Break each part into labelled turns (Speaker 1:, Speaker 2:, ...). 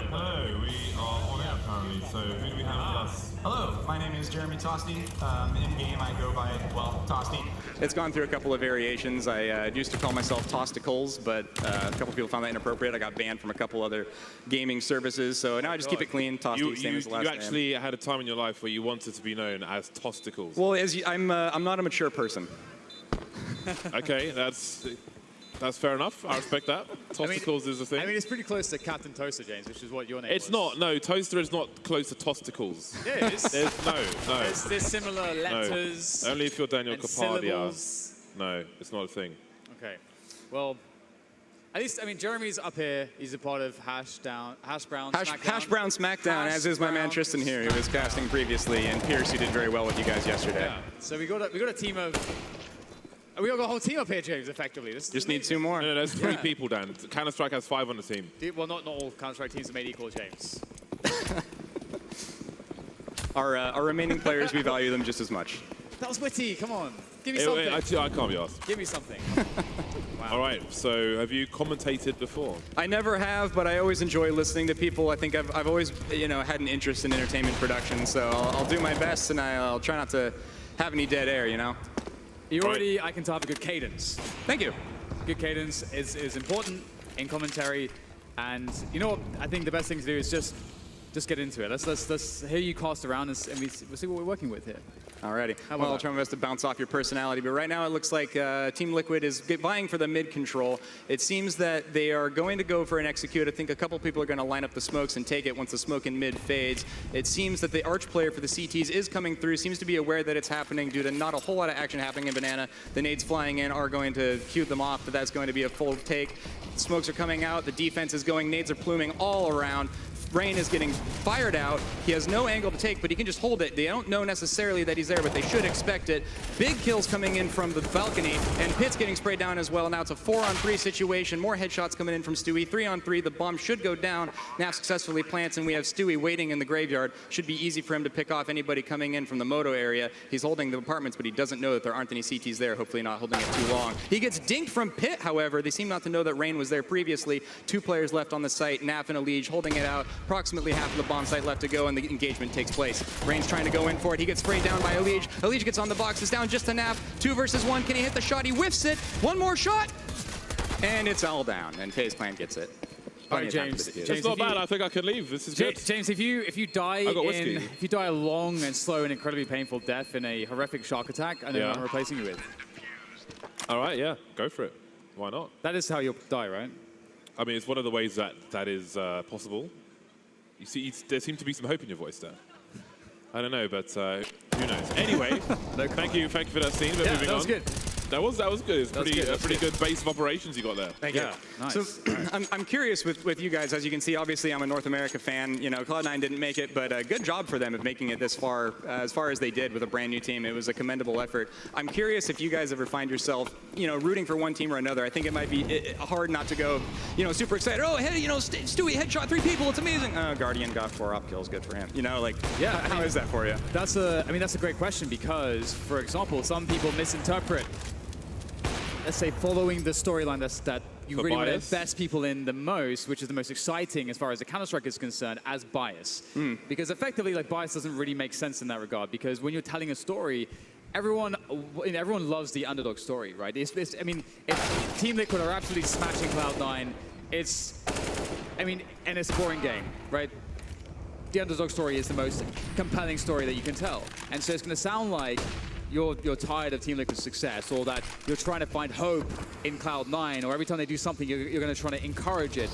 Speaker 1: Hello, we are on air apparently, so who do we have with us?
Speaker 2: Hello, my name is Jeremy Toste. In-game I go by, well, Toste.
Speaker 3: It's gone through a couple of variations. I used to call myself Tosticles, but a couple people found that inappropriate. I got banned from a couple other gaming services, so now I just keep it clean. Toste, same as the last
Speaker 1: You
Speaker 3: name.
Speaker 1: actually had a time in your life where you wanted to be known as Tosticles.
Speaker 3: Well, I'm not a mature person.
Speaker 1: Okay, that's fair enough. I respect that. Tosticles is a thing.
Speaker 4: I mean, it's pretty close to Captain Toaster, James, which is what your name
Speaker 1: It's
Speaker 4: was.
Speaker 1: not. No, Toaster is not close to Tosticles.
Speaker 4: Yeah, it is.
Speaker 1: No.
Speaker 4: There's similar letters.
Speaker 1: No. Only if you're Daniel
Speaker 4: and
Speaker 1: Capadia.
Speaker 4: syllables.
Speaker 1: No, it's not a thing.
Speaker 4: Okay. Well, at least, I mean, Jeremy's up here. He's a part of Hash Brown Smackdown.
Speaker 3: Hash Brown Smackdown, as is my man Tristan here, who was casting previously, and Pierce, who did very well with you guys yesterday.
Speaker 4: Yeah. So we got a team of. We got a whole team up here, James. Effectively, this
Speaker 3: Just need two more.
Speaker 1: No, there's three people, Dan. Counter-Strike has 5 on the team.
Speaker 4: Well, not all Counter-Strike teams are made equal, James.
Speaker 3: Our remaining players, we value them just as much.
Speaker 4: That was witty. Come on, give me something.
Speaker 1: I can't be asked.
Speaker 4: Give me something. Wow.
Speaker 1: All right, so have you commentated before?
Speaker 3: I never have, but I always enjoy listening to people. I think I've always, had an interest in entertainment production, so I'll do my best, and I'll try not to have any dead air,
Speaker 4: You already, I can tell, have a good cadence.
Speaker 3: Thank you.
Speaker 4: Good cadence is important in commentary, and you know what? I think the best thing to do is just get into it. Let's hear you cast around, and we'll see what we're working with here.
Speaker 3: Alrighty.
Speaker 4: How about
Speaker 3: Well, I'll
Speaker 4: that?
Speaker 3: try my best to bounce off your personality, but right now it looks like Team Liquid is vying for the mid control. It seems that they are going to go for an execute. I think a couple people are going to line up the smokes and take it once the smoke in mid fades. It seems that the arch player for the CTs is coming through, seems to be aware that it's happening due to not a whole lot of action happening in Banana. The nades flying in are going to cue them off, but that's going to be a full take. Smokes are coming out, the defense is going, nades are pluming all around. Rain is getting fired out. He has no angle to take, but he can just hold it. They don't know necessarily that he's there, but they should expect it. Big kills coming in from the balcony, and Pitt's getting sprayed down as well. Now it's a 4-on-3 situation. More headshots coming in from Stewie. 3-on-3. The bomb should go down. Nav successfully plants, and we have Stewie waiting in the graveyard. Should be easy for him to pick off anybody coming in from the moto area. He's holding the apartments, but he doesn't know that there aren't any CTs there. Hopefully not holding it too long. He gets dinked from Pitt, however. They seem not to know that Rain was there previously. 2 players left on the site. Naf and Elige holding it out. Approximately half of the bomb site left to go, and the engagement takes place. Rain's trying to go in for it. He gets sprayed down by Elige. Elige gets on the box. It's down just to Naf. 2 versus 1. Can he hit the shot? He whiffs it. One more shot, and it's all down. And FaZe Clan gets it.
Speaker 4: All right,
Speaker 3: Plenty of time
Speaker 4: James.
Speaker 3: for the defuse.
Speaker 1: It's not bad. I think I can leave. This is good.
Speaker 4: James, if you die
Speaker 1: I got whiskey.
Speaker 4: if you die a long and slow and incredibly painful death in a horrific shark attack, I know
Speaker 1: Yeah.
Speaker 4: what I'm replacing you with.
Speaker 1: All right, yeah, go for it. Why not?
Speaker 4: That is how you'll die, right?
Speaker 1: I mean, it's one of the ways that is possible. You see, there seemed to be some hope in your voice there. I don't know, but who knows? Anyway, thank you for that scene. But
Speaker 4: Yeah,
Speaker 1: moving
Speaker 4: that was
Speaker 1: on.
Speaker 4: good.
Speaker 1: That was good. It's
Speaker 4: That was good,
Speaker 1: a
Speaker 4: that's
Speaker 1: pretty
Speaker 4: good.
Speaker 1: good base of operations you got there.
Speaker 3: Thank
Speaker 4: Yeah,
Speaker 3: you.
Speaker 4: nice.
Speaker 3: So I'm curious with you guys. As you can see, obviously I'm a North America fan. Cloud9 didn't make it, but good job for them of making it this far, as far as they did with a brand new team. It was a commendable effort. I'm curious if you guys ever find yourself, rooting for one team or another. I think it might be hard not to go, super excited. Oh, hey, Stewie headshot 3 people. It's amazing. Guardian got 4 up kills. Good for him.
Speaker 4: Yeah,
Speaker 3: how is that for you?
Speaker 4: That's a great question because, for example, some people misinterpret, let's say, following the storyline that you
Speaker 1: For
Speaker 4: really want to
Speaker 1: bias?
Speaker 4: invest people in the most, which is the most exciting as far as the Counter-Strike is concerned, as bias. Because effectively, bias doesn't really make sense in that regard. Because when you're telling a story, everyone loves the underdog story, right? If Team Liquid are absolutely smashing Cloud9, and it's a boring game, right? The underdog story is the most compelling story that you can tell. And so it's going to sound like you're tired of Team Liquid's success, or that you're trying to find hope in Cloud9, or every time they do something, you're going to try to encourage it.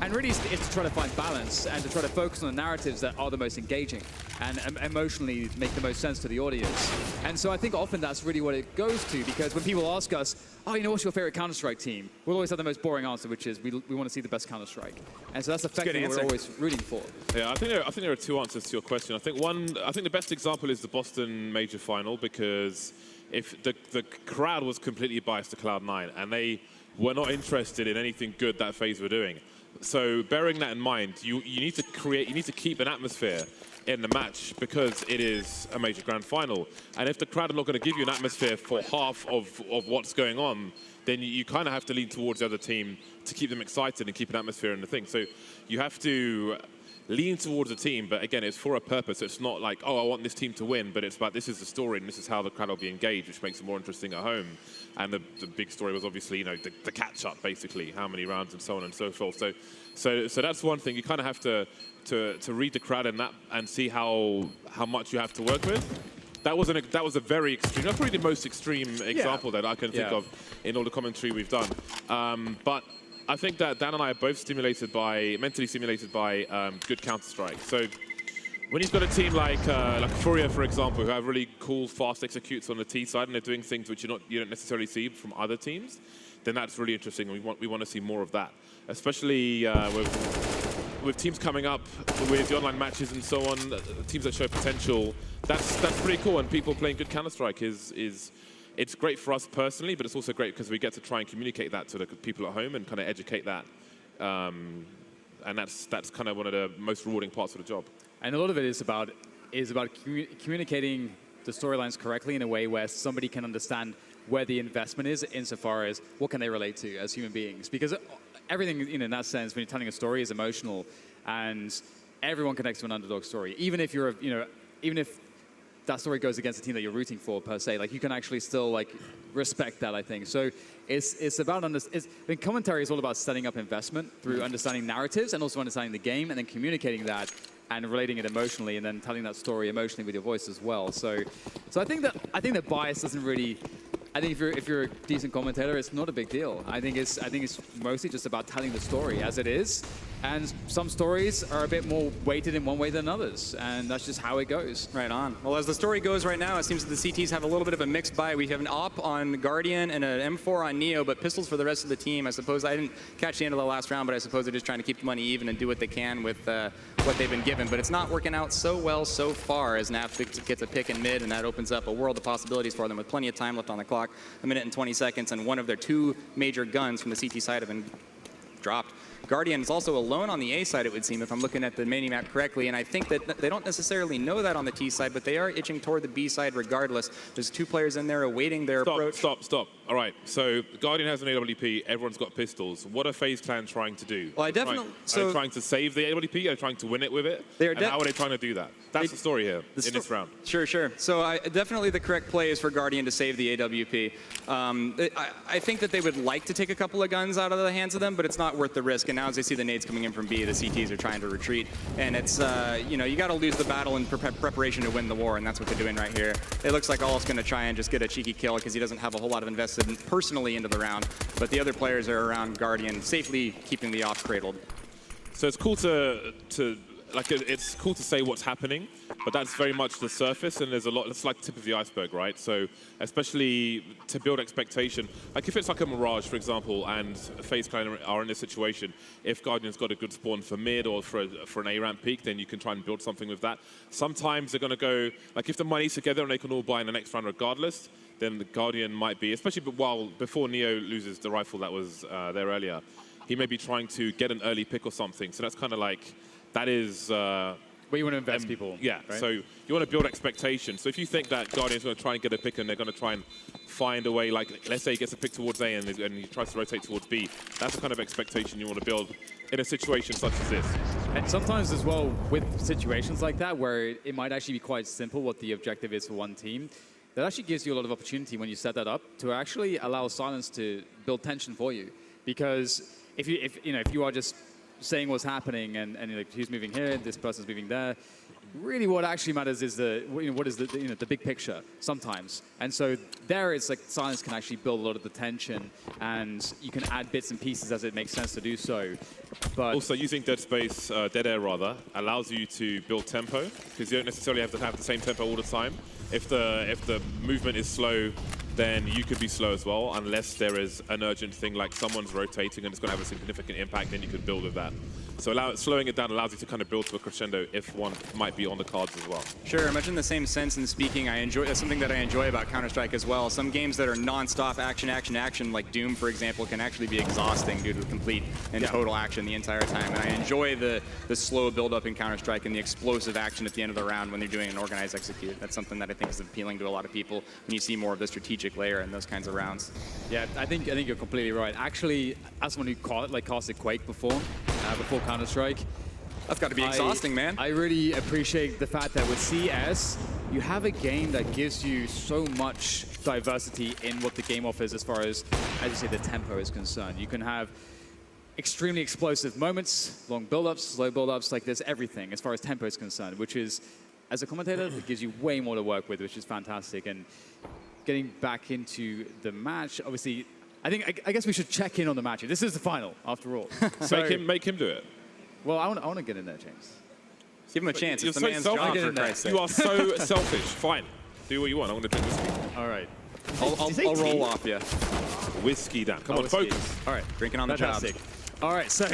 Speaker 4: And really, it's to try to find balance and to try to focus on the narratives that are the most engaging and emotionally make the most sense to the audience. And so I think often that's really what it goes to, because when people ask us, oh, what's your favorite Counter-Strike team? We'll always have the most boring answer, which is we want to see the best Counter-Strike. And so that's effectively what we're always rooting for.
Speaker 1: Yeah, I think there are 2 answers to your question. I think the best example is the Boston Major Final, because if the crowd was completely biased to Cloud9 and they were not interested in anything good that FaZe were doing. So bearing that in mind, you need to keep an atmosphere in the match because it is a major grand final. And if the crowd are not going to give you an atmosphere for half of what's going on, then you kind of have to lean towards the other team to keep them excited and keep an atmosphere in the thing. So you have to lean towards the team, but again, it's for a purpose. It's not like, oh, I want this team to win, but it's about this is the story and this is how the crowd will be engaged, which makes it more interesting at home. And the big story was obviously, the catch-up, basically, how many rounds and so on and so forth. So that's one thing. You kind of have to read the crowd in that and see how much you have to work with. That was a very extreme, that's probably the most extreme example that I can think of in all the commentary we've done. But I think that Dan and I are both mentally stimulated by good Counter-Strike. So when you've got a team like Furia, for example, who have really cool, fast executes on the T side, and they're doing things which you don't necessarily see from other teams, then that's really interesting. And we want to see more of that, especially with teams coming up with the online matches and so on, teams that show potential. That's pretty cool. And people playing good Counter-Strike it's great for us personally, but it's also great because we get to try and communicate that to the people at home and kind of educate that. And that's kind of one of the most rewarding parts of the job.
Speaker 4: And a lot of it is about communicating the storylines correctly in a way where somebody can understand where the investment is insofar as what can they relate to as human beings. Because everything, in that sense, when you're telling a story, is emotional, and everyone connects to an underdog story. Even if even if that story goes against the team that you're rooting for, per se, you can actually still respect that, I think. So it's about commentary is all about setting up investment through understanding narratives and also understanding the game and then communicating that and relating it emotionally and then telling that story emotionally with your voice as well. So I think that bias doesn't really. I think if you're a decent commentator, it's not a big deal. I think it's mostly just about telling the story as it is, and some stories are a bit more weighted in one way than others, and that's just how it goes.
Speaker 3: Right on. Well, as the story goes right now, it seems that the CTs have a little bit of a mixed bag. We have an AWP on Guardian and an M4 on Neo, but pistols for the rest of the team. I suppose I didn't catch the end of the last round, but I suppose they're just trying to keep the money even and do what they can with what they've been given. But it's not working out so well so far as Naf gets a pick in mid, and that opens up a world of possibilities for them with plenty of time left on the clock. A minute and 20 seconds, and one of their two major guns from the CT side have been dropped. Guardian is also alone on the A side, it would seem, if I'm looking at the mini-map correctly, and I think that they don't necessarily know that on the T side, but they are itching toward the B side regardless. There's two players in there awaiting their approach.
Speaker 1: Stop. All right, so Guardian has an AWP, everyone's got pistols. What are FaZe Clan trying to do?
Speaker 3: Well, are they
Speaker 1: trying to save the AWP? Are they trying to win it with it? And how are they trying to do that? That's the story here in this round.
Speaker 3: Sure. So definitely the correct play is for Guardian to save the AWP. I think that they would like to take a couple of guns out of the hands of them, but it's not worth the risk. And now as they see the nades coming in from B, the CTs are trying to retreat. And it's, you got to lose the battle in preparation to win the war, and that's what they're doing right here. It looks like All's going to try and just get a cheeky kill because he doesn't have a whole lot of invested personally into the round. But the other players are around Guardian, safely keeping the off cradled.
Speaker 1: So it's cool it's cool to say what's happening, but that's very much the surface, and there's a lot. It's like the tip of the iceberg, right? So especially to build expectation, like if it's like a Mirage, for example, and FaZe Clan are in this situation, if Guardian's got a good spawn for mid or for an A ramp peak, then you can try and build something with that. Sometimes they're going to go, like if the money's together and they can all buy in the next round regardless, then the Guardian might be, especially before Neo loses the rifle that was there earlier, he may be trying to get an early pick or something. So that's kind of like, that is...
Speaker 4: where you want to invest people.
Speaker 1: Yeah, right? So you want to build expectation. So if you think that Guardian's going to try and get a pick and they're going to try and find a way, like let's say he gets a pick towards A and he tries to rotate towards B, that's the kind of expectation you want to build in a situation such as this.
Speaker 4: And sometimes as well, with situations like that, where it might actually be quite simple what the objective is for one team, that actually gives you a lot of opportunity when you set that up to actually allow Silence to build tension for you. Because if you are just saying what's happening and like who's moving here, this person's moving there, really what actually matters is what is the big picture sometimes. And so there it's like Silence can actually build a lot of the tension, and you can add bits and pieces as it makes sense to do so. But
Speaker 1: also using dead air allows you to build tempo, because you don't necessarily have to have the same tempo all the time. If the movement is slow, then you could be slow as well, unless there is an urgent thing like someone's rotating and it's going to have a significant impact, then you could build with that. So slowing it down allows you to kind of build to a crescendo if one might be on the cards as well.
Speaker 3: Sure, much in the same sense in speaking, that's something that I enjoy about Counter-Strike as well. Some games that are non-stop action, action, action, like Doom, for example, can actually be exhausting due to the complete and total action the entire time. And I enjoy the slow build-up in Counter-Strike and the explosive action at the end of the round when they're doing an organized execute. That's something that I think is appealing to a lot of people when you see more of the strategic layer in those kinds of rounds.
Speaker 4: Yeah, I think you're completely right. Actually, as someone who casted Quake before Counter-Strike,
Speaker 3: That's got to be exhausting, man.
Speaker 4: I really appreciate the fact that with CS, you have a game that gives you so much diversity in what the game offers as far as you say, the tempo is concerned. You can have extremely explosive moments, long build-ups, slow build-ups, like there's everything as far as tempo is concerned, which is, as a commentator, it gives you way more to work with, which is fantastic. And getting back into the match, obviously, I guess we should check in on the match. This is the final, after all.
Speaker 1: So make him do it.
Speaker 4: Well, I want to get in there, James.
Speaker 3: Give him a chance.
Speaker 1: You're
Speaker 3: It's the
Speaker 1: so
Speaker 3: man's
Speaker 1: selfish.
Speaker 3: job, for Christ's sake.
Speaker 1: You are so selfish. Fine. Do what you want. I'm going to drink whiskey.
Speaker 4: All right.
Speaker 3: I'll roll off you.
Speaker 1: Whiskey down. Come on,
Speaker 4: whiskey.
Speaker 1: focus.
Speaker 4: All right.
Speaker 3: Drinking on the job.
Speaker 4: Fantastic. All right, so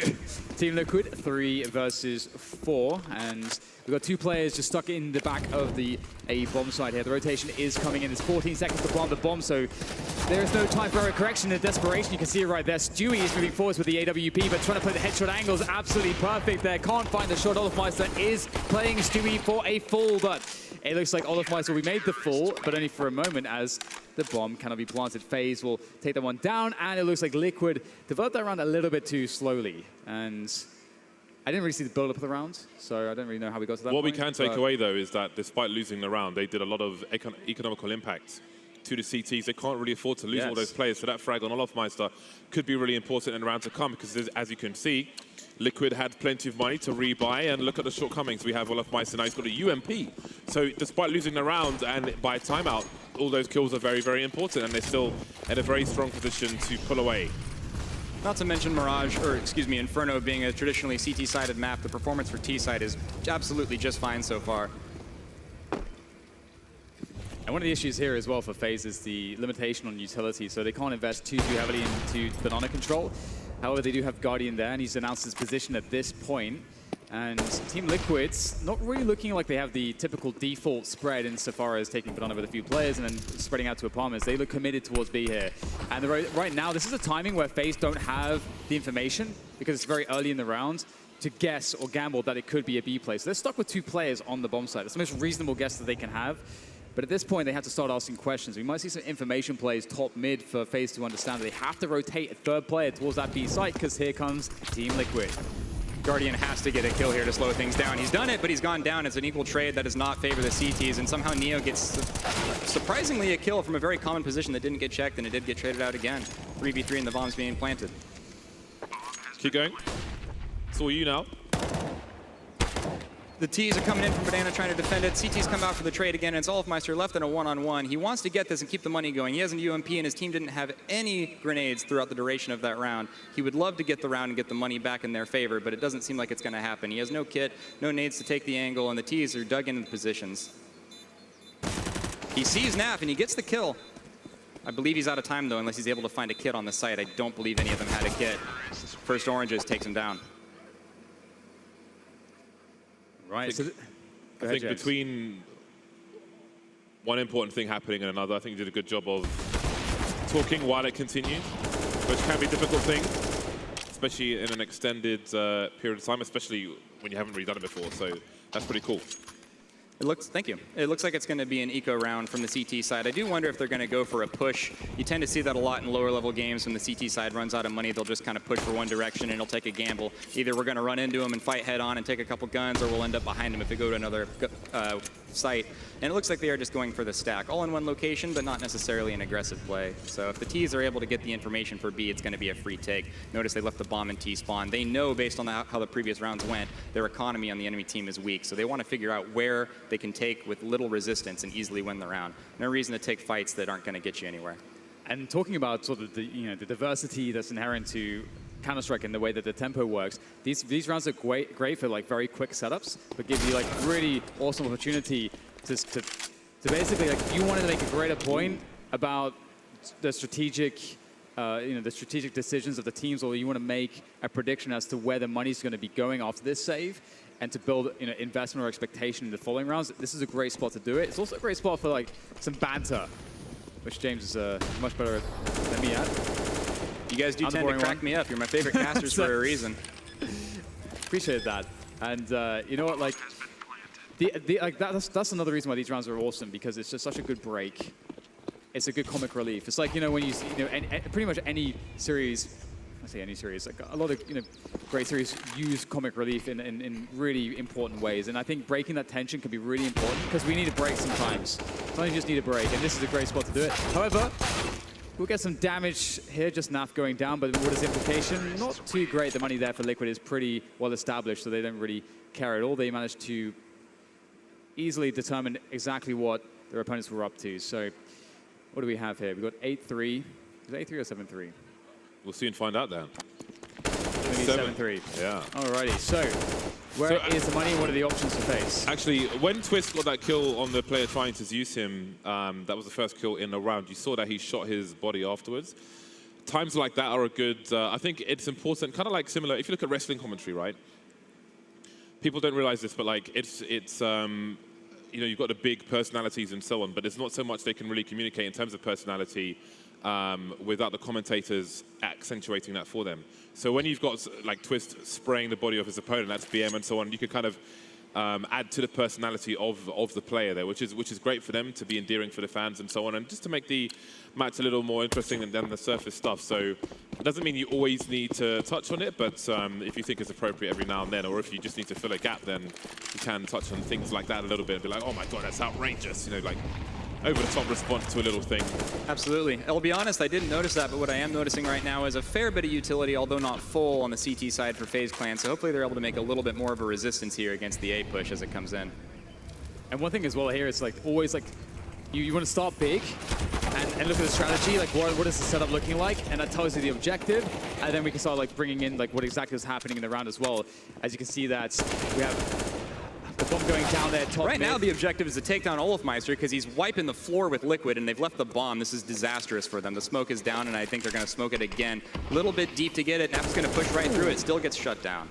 Speaker 4: Team Liquid, 3 versus 4, and we've got 2 players just stuck in the back of the A bomb side here. The rotation is coming in. There's 14 seconds to plant the bomb, so there is no time for a correction and desperation. You can see it right there. Stewie is moving forwards with the AWP, but trying to play the headshot angle is absolutely perfect there. Can't find the shot. Olofmeister is playing Stewie for a full, but it looks like Olofmeister will be made the full, but only for a moment as the bomb cannot be planted. FaZe will take that one down, and it looks like Liquid developed that round a little bit too slowly. And I didn't really see the build-up of the round, so I don't really know how we got to that
Speaker 1: What
Speaker 4: point.
Speaker 1: we can take away, though, is that despite losing the round, they did a lot of economical impact to the CTs. They can't really afford to lose all those players, so that frag on Olofmeister could be really important in the round to come, because as you can see, Liquid had plenty of money to rebuy, and look at the shortcomings. We have Olofmeister now, he's got a UMP. So despite losing the round and by timeout, all those kills are very, very important, and they're still in a very strong position to pull away.
Speaker 3: Not to mention Inferno being a traditionally CT-sided map, the performance for T-side is absolutely just fine so far.
Speaker 4: And one of the issues here as well for FaZe is the limitation on utility, so they can't invest too heavily into banana control. However, they do have Guardian there, and he's announced his position at this point. And Team Liquid's not really looking like they have the typical default spread insofar as taking banana with a few players and then spreading out to apartments. They look committed towards B here. And right now, this is a timing where FaZe don't have the information, because it's very early in the round, to guess or gamble that it could be a B play. So they're stuck with 2 players on the bomb side. It's the most reasonable guess that they can have. But at this point, they have to start asking questions. We might see some information plays top mid for FaZe to understand that they have to rotate a 3rd player towards that B site, because here comes Team Liquid.
Speaker 3: Guardian has to get a kill here to slow things down. He's done it, but he's gone down. It's an equal trade that does not favor the CTs, and somehow Neo gets surprisingly a kill from a very common position that didn't get checked, and it did get traded out again. 3v3 and the bomb's being planted.
Speaker 1: Keep going. It's all you now.
Speaker 3: The T's are coming in from Banana trying to defend it. CT's come out for the trade again, and it's Olofmeister left in a one-on-one. He wants to get this and keep the money going. He has an UMP, and his team didn't have any grenades throughout the duration of that round. He would love to get the round and get the money back in their favor, but it doesn't seem like it's going to happen. He has no kit, no nades to take the angle, and the T's are dug into the positions. He sees Naf, and he gets the kill. I believe he's out of time, though, unless he's able to find a kit on the site. I don't believe any of them had a kit. First Oranges takes him down.
Speaker 4: Right.
Speaker 1: I think between one important thing happening and another, I think you did a good job of talking while it continued, which can be a difficult thing, especially in an extended period of time, especially when you haven't really done it before. So that's pretty cool.
Speaker 3: Thank you. It looks like it's going to be an eco round from the CT side. I do wonder if they're going to go for a push. You tend to see that a lot in lower level games. When the CT side runs out of money, they'll just kind of push for one direction and it'll take a gamble. Either we're going to run into them and fight head on and take a couple guns, or we'll end up behind them if we go to another site. And it looks like they are just going for the stack. All in one location, but not necessarily an aggressive play. So if the T's are able to get the information for B, it's going to be a free take. Notice they left the bomb in T spawn. They know, based on how the previous rounds went, their economy on the enemy team is weak. So they want to figure out where they can take with little resistance and easily win the round. No reason to take fights that aren't going to get you anywhere.
Speaker 4: And talking about sort of the diversity that's inherent to Counter-Strike and the way that the tempo works, these rounds are great for like very quick setups, but give you like really awesome opportunity to basically, like, if you wanted to make a greater point about the strategic the strategic decisions of the teams, or you want to make a prediction as to where the money's going to be going after this save, and to build investment or expectation in the following rounds, this is a great spot to do it. It's also a great spot for like some banter, which James is much better than me at.
Speaker 3: You guys do tend to crack me up. You're my favorite casters for a reason.
Speaker 4: Appreciate that. And you know what, like, that's another reason why these rounds are awesome, because it's just such a good break. It's a good comic relief. It's like, when you see, pretty much any series, I say any series, like a lot of great series use comic relief in really important ways. And I think breaking that tension can be really important, because we need a break sometimes. Sometimes you just need a break, and this is a great spot to do it. However, we'll get some damage here, just Naf going down, but what is the implication? Not too great. The money there for Liquid is pretty well established, so they don't really care at all. They managed to easily determine exactly what their opponents were up to. So what do we have here? We've got 8-3. Is it 8-3 or 7-3?
Speaker 1: We'll soon find out then.
Speaker 4: 7-3.
Speaker 1: Yeah.
Speaker 4: Alrighty, so where is the money? What are the options to FaZe?
Speaker 1: Actually, when Twist got that kill on the player trying to Zeus him, that was the first kill in the round, you saw that he shot his body afterwards. Times like that are a good, I think it's important, kind of like similar, if you look at wrestling commentary, right? People don't realize this, but like it's you've got the big personalities and so on, but there's not so much they can really communicate in terms of personality without the commentators accentuating that for them. So when you've got like Twist spraying the body of his opponent, that's BM and so on, you can kind of add to the personality of the player there, which is great for them, to be endearing for the fans and so on, and just to make the match a little more interesting than the surface stuff. So it doesn't mean you always need to touch on it, but if you think it's appropriate every now and then, or if you just need to fill a gap, then you can touch on things like that a little bit and be like, oh my god, that's outrageous, like over-the-top response to a little thing.
Speaker 3: Absolutely. I'll be honest, I didn't notice that, but what I am noticing right now is a fair bit of utility, although not full, on the CT side for FaZe Clan, so hopefully they're able to make a little bit more of a resistance here against the A push as it comes in.
Speaker 4: And one thing as well here is like always like, you want to start big and look at the strategy, like what is the setup looking like, and that tells you the objective, and then we can start like bringing in like what exactly is happening in the round as well. As you can see that we have the bomb going down there top
Speaker 3: Right
Speaker 4: mid.
Speaker 3: now the objective is to take down Olofmeister because he's wiping the floor with Liquid and they've left the bomb. This is disastrous for them. The smoke is down and I think they're going to smoke it again. A little bit deep to get it. Nap's going to push right through it. Still gets shut down.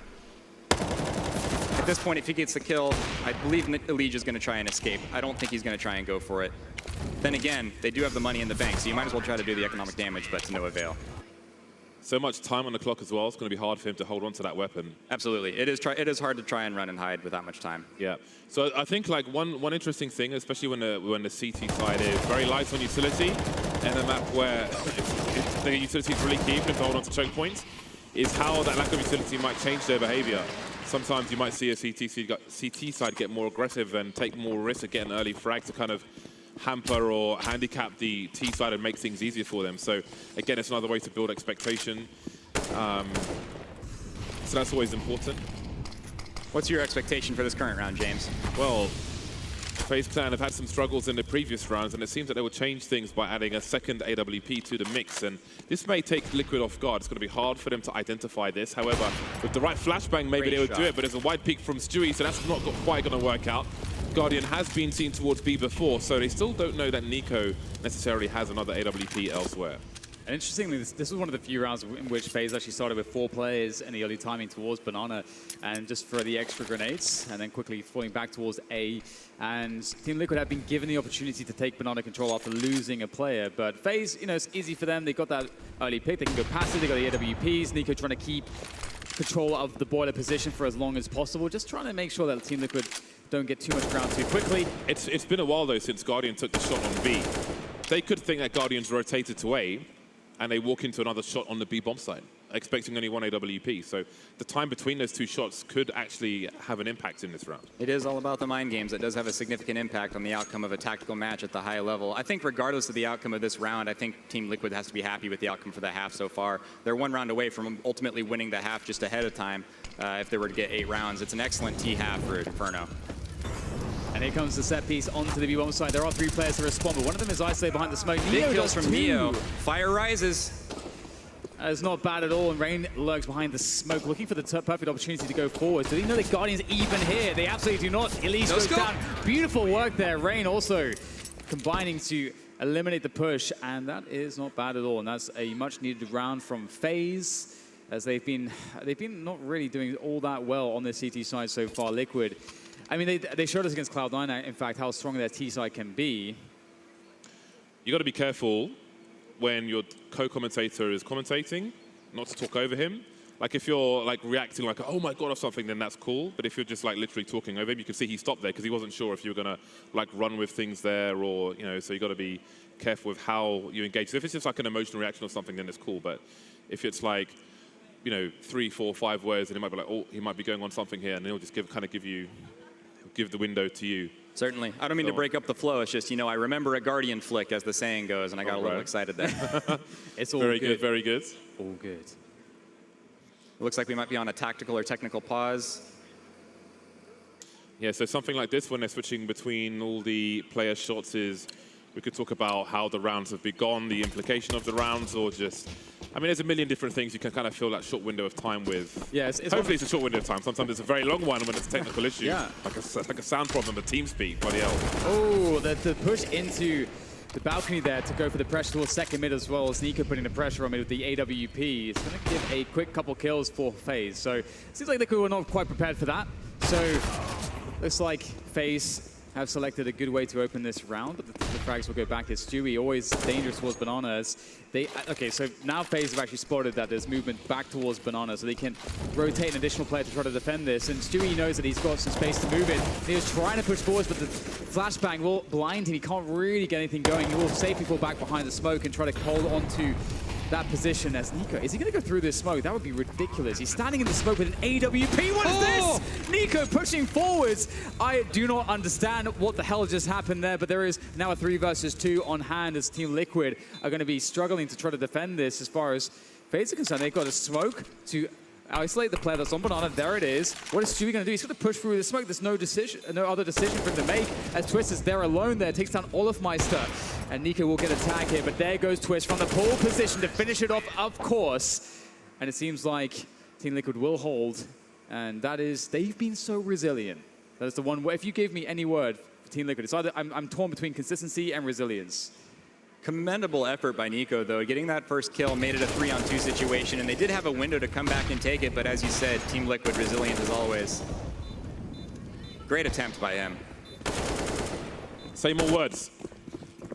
Speaker 3: At this point, if he gets the kill, I believe Elige is going to try and escape. I don't think he's going to try and go for it. Then again, they do have the money in the bank, so you might as well try to do the economic damage, but to no avail.
Speaker 1: So much time on the clock as well. It's going to be hard for him to hold on to that weapon.
Speaker 3: Absolutely. It is hard to try and run and hide with that much time.
Speaker 1: Yeah. So I think like one interesting thing, especially when the CT side is very light on utility, and a map where the utility is really key for them to hold on to choke points, is how that lack of utility might change their behavior. Sometimes you might see a CT side get more aggressive and take more risk at getting an early frag to kind of hamper or handicap the T side and make things easier for them. So again, it's another way to build expectation. So that's always important.
Speaker 3: What's your expectation for this current round, James?
Speaker 1: Well, FaZe Clan have had some struggles in the previous rounds, and it seems that they will change things by adding a second AWP to the mix, and this may take Liquid off guard. It's going to be hard for them to identify this. However, with the right flashbang, maybe they would do it, but there's a wide peek from Stewie, so that's not quite going to work out. Guardian has been seen towards B before, so they still don't know that Nico necessarily has another AWP elsewhere.
Speaker 4: And interestingly, this was one of the few rounds in which FaZe actually started with 4 players and the early timing towards Banana, and just for the extra grenades, and then quickly falling back towards A. And Team Liquid have been given the opportunity to take Banana control after losing a player, but FaZe, it's easy for them. They got that early pick. They can go passive. They got the AWPs. Nico trying to keep control of the boiler position for as long as possible, just trying to make sure that Team Liquid don't get too much ground too quickly.
Speaker 1: It's been a while though since Guardian took the shot on B. They could think that Guardian's rotated to A, and they walk into another shot on the B bomb side, expecting only one AWP. So the time between those two shots could actually have an impact in this round.
Speaker 3: It is all about the mind games. It does have a significant impact on the outcome of a tactical match at the high level. I think regardless of the outcome of this round, I think Team Liquid has to be happy with the outcome for the half so far. They're 1 round away from ultimately winning the half just ahead of time if they were to get 8 rounds. It's an excellent T half for Inferno.
Speaker 4: And here comes the set piece onto the B-bomb side. There are 3 players to respond, but one of them is isolated behind the smoke.
Speaker 3: Big kills from Neo. Fire rises.
Speaker 4: It's not bad at all, and Rain lurks behind the smoke, looking for the perfect opportunity to go forward. Do they know the Guardian's even here? They absolutely do not. Elise goes down. Beautiful work there. Rain also combining to eliminate the push, and that is not bad at all. And that's a much-needed round from FaZe, as they've been not really doing all that well on the CT side so far. Liquid, I mean, they showed us against Cloud9, in fact, how strong their T side can be.
Speaker 1: You got to be careful when your co-commentator is commentating, not to talk over him. Like if you're like reacting like, oh my God, or something, then that's cool. But if you're just like literally talking over him, you can see he stopped there because he wasn't sure if you were gonna like run with things there or, you know, so you got to be careful with how you engage. So if it's just like an emotional reaction or something, then it's cool. But if it's like, you know, 3, 4, 5 words, and it might be like, oh, he might be going on something here, and he'll just give the window to you.
Speaker 5: Certainly. I don't mean to break up the flow. It's just, you know, I remember a Guardian flick, as the saying goes, and I got a little excited there.
Speaker 4: It's all
Speaker 1: Very good, very good.
Speaker 4: All good.
Speaker 5: It looks like we might be on a tactical or technical pause.
Speaker 1: Yeah, so something like this, when they're switching between all the player shots, is we could talk about how the rounds have begun, the implication of the rounds, or just, I mean, there's a million different things you can kind of fill that short window of time with.
Speaker 4: Yeah,
Speaker 1: hopefully it's a short window of time. Sometimes it's a very long one when it's a technical issue.
Speaker 4: Yeah.
Speaker 1: Like a sound problem, the team speak, bloody hell.
Speaker 4: Oh, the push into the balcony there to go for the pressure towards second mid, as well as Nico putting the pressure on mid with the AWP. It's going to give a quick couple kills for FaZe. So it seems like they were not quite prepared for that. So looks like FaZe have selected a good way to open this round, but the frags will go back. It's Stewie, always dangerous towards Bananas. Okay, so now FaZe have actually spotted that there's movement back towards Banana, so they can rotate an additional player to try to defend this. And Stewie knows that he's got some space to move in. He was trying to push forwards, but the flashbang will blind him. He can't really get anything going. He will safely fall back behind the smoke and try to hold onto that position as Nico. Is he going to go through this smoke? That would be ridiculous. He's standing in the smoke with an AWP. What is this? Nico pushing forwards. I do not understand what the hell just happened there, but there is now a 3 versus 2 on hand as Team Liquid are going to be struggling to try to defend this. As far as FaZe are concerned, they've got a smoke to isolate the player that's on Banana. There it is. What is Stewie going to do? He's going to push through the smoke. There's no other decision for him to make, as Twist is there alone there. Takes down Olafmeister, and Nico will get a tag here, but there goes Twist from the pole position to finish it off, of course. And it seems like Team Liquid will hold, and that is, they've been so resilient. That is the one where, if you gave me any word for Team Liquid, it's either, I'm torn between consistency and resilience.
Speaker 5: Commendable effort by Nico, though. Getting that first kill made it a 3-on-2 situation, and they did have a window to come back and take it, but as you said, Team Liquid resilient as always. Great attempt by him.
Speaker 1: Say more words.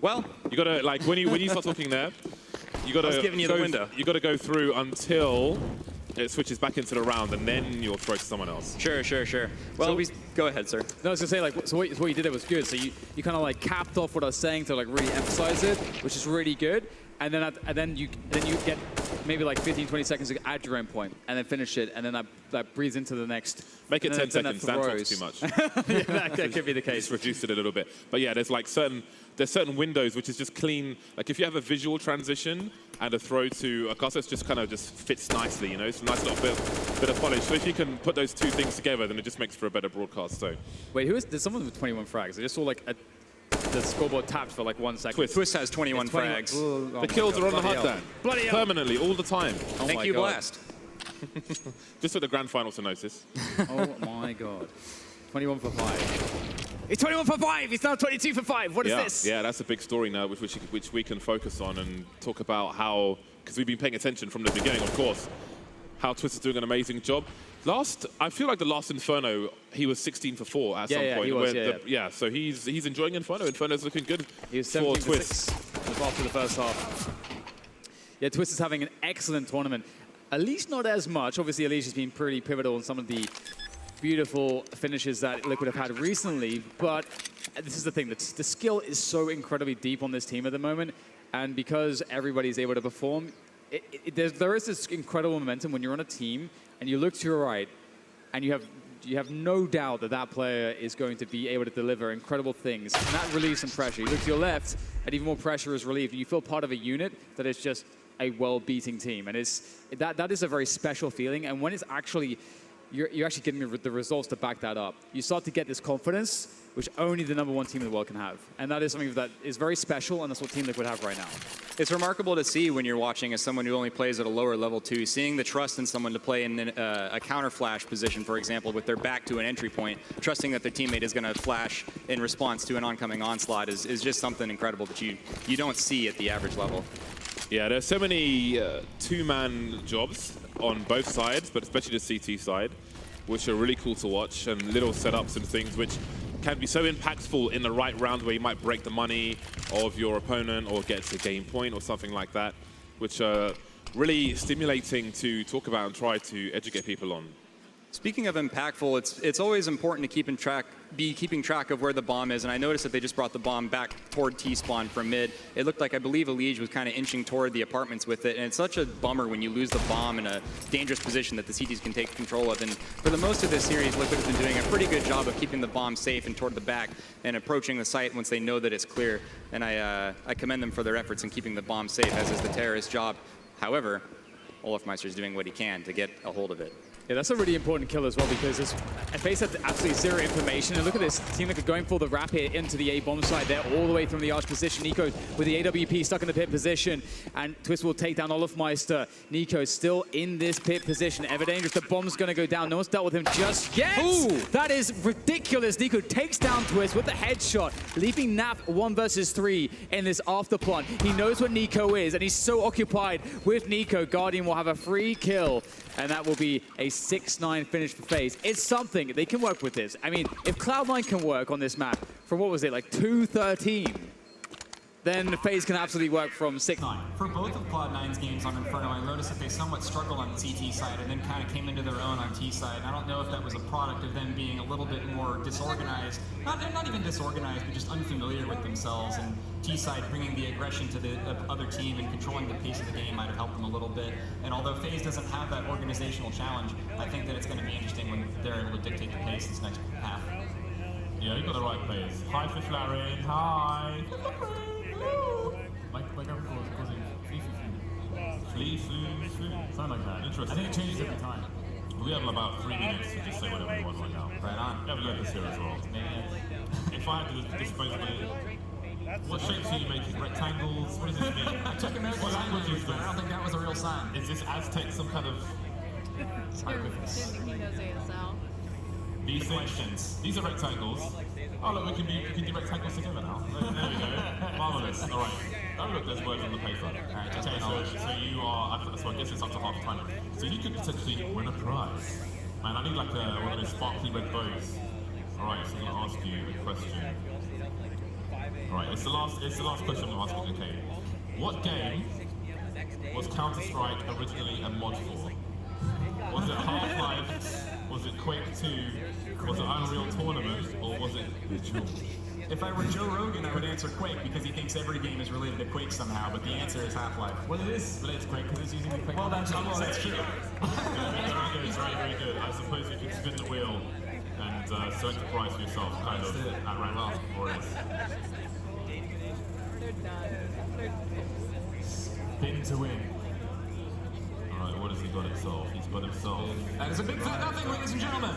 Speaker 5: Well,
Speaker 1: you gotta, like, when you start talking there, you gotta
Speaker 5: I was giving you the window.
Speaker 1: You gotta go through until it switches back into the round, and then you'll throw to someone else.
Speaker 5: Sure. Well,
Speaker 1: So,
Speaker 5: go ahead, sir.
Speaker 4: No, I was gonna say, like, so what you did there was good. So you kind of like capped off what I was saying to like really emphasize it, which is really good. And then you get maybe like 15, 20 seconds to add your own point, and then finish it, and then that breathes into the next.
Speaker 1: Make it 10
Speaker 4: then
Speaker 1: seconds. That talks too much.
Speaker 4: Yeah, that could be the case.
Speaker 1: Just reduce it a little bit. But yeah, there's certain windows which is just clean. Like if you have a visual transition and a throw to a cast, it just kind of just fits nicely. You know, it's a nice little bit of polish. So if you can put those two things together, then it just makes for a better broadcast. So
Speaker 4: wait, there's someone with 21 frags? I just saw like the scoreboard tapped for like 1 second.
Speaker 5: Twist has 21 frags.
Speaker 4: Oh
Speaker 1: the kills are on the
Speaker 4: bloody
Speaker 1: HUD, Dan.
Speaker 4: Bloody hell.
Speaker 1: Permanently, all the time.
Speaker 4: Oh
Speaker 5: Thank
Speaker 4: my
Speaker 5: you,
Speaker 4: God.
Speaker 5: Blast.
Speaker 1: Just for the grand final to notice.
Speaker 4: Oh my God. 21 for 5. It's 21 for 5. It's now 22 for 5. What is this?
Speaker 1: Yeah, that's a big story now, which we can focus on and talk about how, because we've been paying attention from the beginning, of course, how Twist is doing an amazing job. I feel like the last Inferno, he was 16 for 4 at some point.
Speaker 4: He was,
Speaker 1: so he's enjoying Inferno. Inferno's looking good
Speaker 4: He was
Speaker 1: for
Speaker 4: 17 for
Speaker 1: Twist.
Speaker 4: 6 after the first half. Yeah, Twist is having an excellent tournament. Elise not as much. Obviously, Elise has been pretty pivotal in some of the beautiful finishes that Liquid have had recently, but this is the thing, the skill is so incredibly deep on this team at the moment, and because everybody's able to perform, there is this incredible momentum when you're on a team and you look to your right and you have no doubt that player is going to be able to deliver incredible things, and that relieves some pressure. You look to your left and even more pressure is relieved, and you feel part of a unit that is just a well-beating team, and that is a very special feeling, and when it's actually you're actually getting the results to back that up. You start to get this confidence, which only the #1 team in the world can have. And that is something that is very special, and that's what Team Liquid have right now.
Speaker 5: It's remarkable to see when you're watching as someone who only plays at a lower level too, seeing the trust in someone to play in a counter flash position, for example, with their back to an entry point, trusting that their teammate is going to flash in response to an oncoming onslaught is just something incredible that you don't see at the average level.
Speaker 1: Yeah, there's so many two-man jobs on both sides, but especially the CT side, which are really cool to watch, and little setups and things which can be so impactful in the right round where you might break the money of your opponent or get to game point or something like that, which are really stimulating to talk about and try to educate people on.
Speaker 5: Speaking of impactful, it's always important to be keeping track of where the bomb is, and I noticed that they just brought the bomb back toward T-spawn from mid. It looked like, I believe, Elige was kind of inching toward the apartments with it, and it's such a bummer when you lose the bomb in a dangerous position that the CTs can take control of. And for the most of this series, Liquid has been doing a pretty good job of keeping the bomb safe and toward the back and approaching the site once they know that it's clear. And I commend them for their efforts in keeping the bomb safe, as is the terrorist job. However, Olafmeister is doing what he can to get a hold of it.
Speaker 4: Yeah, that's a really important kill as well, because FaZe had absolutely zero information. And look at this, Team Liquid going for the wrap here into the A bomb side there, all the way from the arch position. Nico with the AWP stuck in the pit position, and Twist will take down Olafmeister. Nico still in this pit position, ever dangerous. The bomb's going to go down. No one's dealt with him just yet. Ooh. That is ridiculous. Nico takes down Twist with the headshot, leaving Nap 1 versus 3 in this after plant. He knows what Nico is, and he's so occupied with Nico. Guardian will have a free kill, and that will be a 6-9 finish for FaZe. It's something. They can work with this. I mean, if Cloud9 can work on this map from, what was it, like 2-13, then FaZe can absolutely work from 6-9.
Speaker 2: For both of Cloud9's games on Inferno, I noticed that they somewhat struggled on the CT side and then kind of came into their own on T side. I don't know if that was a product of them being a little bit more disorganized, not even disorganized, but just unfamiliar with themselves. And T side bringing the aggression to the other team and controlling the pace of the game might have helped them a little bit. And although FaZe doesn't have that organizational challenge, I think that it's going to be interesting when they're able to dictate the pace this next half.
Speaker 6: Yeah, you've got the right players. Hi, Fiflarin. Hi. Like everyone calls it flea flu. Something like that. Interesting. I think it changes every time. We have about 3 minutes to just say whatever we want right now.
Speaker 2: Right on.
Speaker 6: We have a look this here as well. If I had to dispose of it, what shapes are you making? Rectangles? What does this mean?
Speaker 2: I took American Sign Language, but I don't think that was a real sign.
Speaker 6: Is this Aztec some kind of hieroglyphics? These things, these are rectangles. Oh look, we can do rectangles together now. There we go. Marvelous. All right. Oh look, there's words on the paper. Alright, okay, so you are. So I guess it's up to half time. So you could potentially win a prize. Man, I need like one of those sparkly red bows. All right, so I'm gonna ask you a question. All right, it's the last question I'm asking. Okay, what game was Counter-Strike originally a mod for? Was it Half-Life? Was it Quake 2? Was it Unreal Tournament? Or was it Vigil?
Speaker 2: If I were Joe Rogan, I would answer Quake because he thinks every game is related to Quake somehow, but the answer is Half-Life.
Speaker 6: Well, it is related to Quake because it's using the Quake.
Speaker 2: Well, that's true.
Speaker 6: Very good. I suppose you could spin the wheel and select the prize for yourself, kind of, at random. Or else. Spin to win. Alright, what has he got himself? He's got himself.
Speaker 2: That is a big fat nothing, ladies and gentlemen.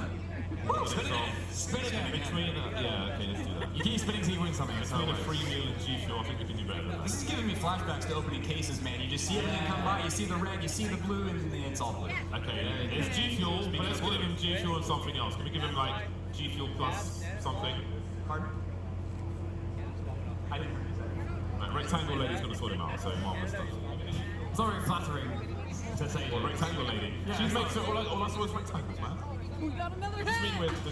Speaker 2: Spin again. Spin again.
Speaker 6: Between yeah, okay, let's do that.
Speaker 2: You keep spinning till you win something.
Speaker 6: Between a free meal and G Fuel, I think we can do better than that.
Speaker 2: This is giving me flashbacks to opening cases, man. You just see everything come by, you see the red, you see the blue, and it's all blue.
Speaker 6: Okay, it's G Fuel, but let's give him G Fuel and something else. Can we give him like G Fuel plus something?
Speaker 2: Pardon? I didn't.
Speaker 6: Right, Rectangle Lady's gonna sort him out, so marvelous stuff.
Speaker 2: It's not very flattering to say.
Speaker 6: Well, Rectangle Lady.
Speaker 2: Yeah,
Speaker 6: She makes it all I saw was rectangles, man.
Speaker 7: We got another
Speaker 6: Does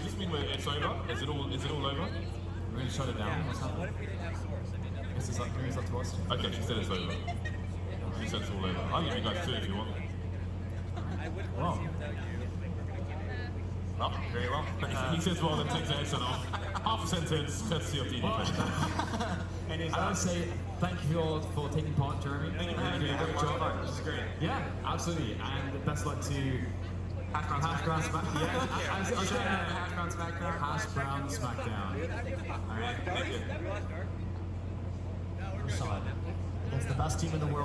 Speaker 6: this mean it's over? Is it all over?
Speaker 2: We're gonna shut it down. What's happening? This is up to us.
Speaker 6: Okay, she said it's over. She said it's all over. I'll give you guys 2 if you want.
Speaker 2: Well, very well.
Speaker 6: He says well, then takes the headset off. Half a sentence, courtesy of DDK.
Speaker 2: And
Speaker 8: I would say thank you all for taking part, Jeremy.
Speaker 2: Thank you for having me.
Speaker 8: Great job.
Speaker 2: This is great.
Speaker 8: Yeah, absolutely. And best luck to
Speaker 2: Hash Brown Smackdown.
Speaker 8: Yeah,
Speaker 2: Hash Brown Smackdown.
Speaker 8: Hash Brown Smackdown.
Speaker 2: All right. Thank you.
Speaker 8: Rashad, against the best team in the world.